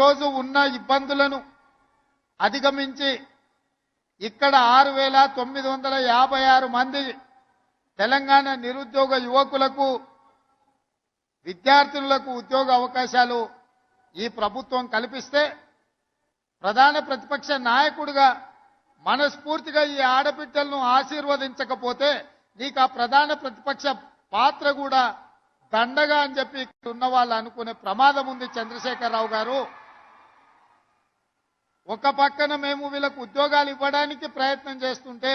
ఈరోజు ఉన్న ఇబ్బందులను అధిగమించి ఇక్కడ 6,956 మంది తెలంగాణ నిరుద్యోగ యువకులకు విద్యార్థులకు ఉద్యోగ అవకాశాలు ఈ ప్రభుత్వం కల్పిస్తే ప్రధాన ప్రతిపక్ష నాయకుడిగా మనస్ఫూర్తిగా ఈ ఆడబిడ్డలను ఆశీర్వదించకపోతే నీకు ఆ ప్రధాన ప్రతిపక్ష పాత్ర కూడా దండగా అని చెప్పి ఇక్కడ ఉన్న వాళ్ళు అనుకునే ప్రమాదం ఉంది. చంద్రశేఖరరావు గారు, ఒక పక్కన మేము వీళ్ళకు ఉద్యోగాలు ఇవ్వడానికి ప్రయత్నం చేస్తుంటే,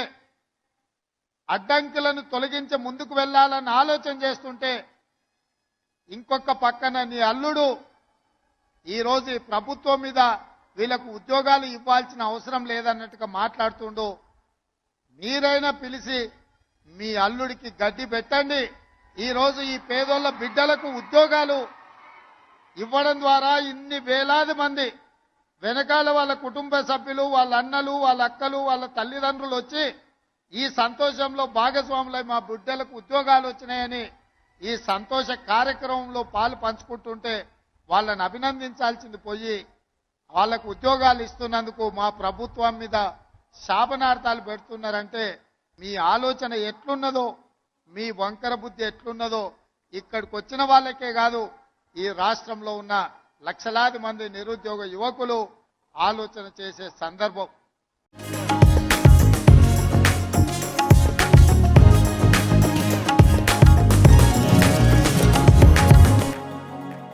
అడ్డంకులను తొలగించి ముందుకు వెళ్లాలని ఆలోచన చేస్తుంటే, ఇంకొక పక్కన నీ అల్లుడు ఈరోజు ప్రభుత్వం మీద వీళ్ళకు ఉద్యోగాలు ఇవ్వాల్సిన అవసరం లేదన్నట్టుగా మాట్లాడుతుండు. మీరైనా పిలిచి మీ అల్లుడికి గడ్డి పెట్టండి. ఈరోజు ఈ పేదోళ్ళ బిడ్డలకు ఉద్యోగాలు ఇవ్వడం ద్వారా ఇన్ని వేలాది మంది వెనకాల వాళ్ళ కుటుంబ సభ్యులు, వాళ్ళ అన్నలు, వాళ్ళ అక్కలు, వాళ్ళ తల్లిదండ్రులు వచ్చి ఈ సంతోషంలో భాగస్వాములై మా బిడ్డలకు ఉద్యోగాలు వచ్చినాయని ఈ సంతోష కార్యక్రమంలో పాలు పంచుకుంటుంటే వాళ్ళని అభినందించాల్సింది పోయి వాళ్ళకు ఉద్యోగాలు ఇస్తున్నందుకు మా ప్రభుత్వం మీద శాపనార్థాలు పెడుతున్నారంటే మీ ఆలోచన ఎట్లున్నదో, మీ వంకర బుద్ధి ఎట్లున్నదో ఇక్కడికి వచ్చిన వాళ్ళకే కాదు, ఈ రాష్ట్రంలో ఉన్న లక్షలాది మంది నిరుద్యోగ యువకులు ఆలోచన చేసే సందర్భం.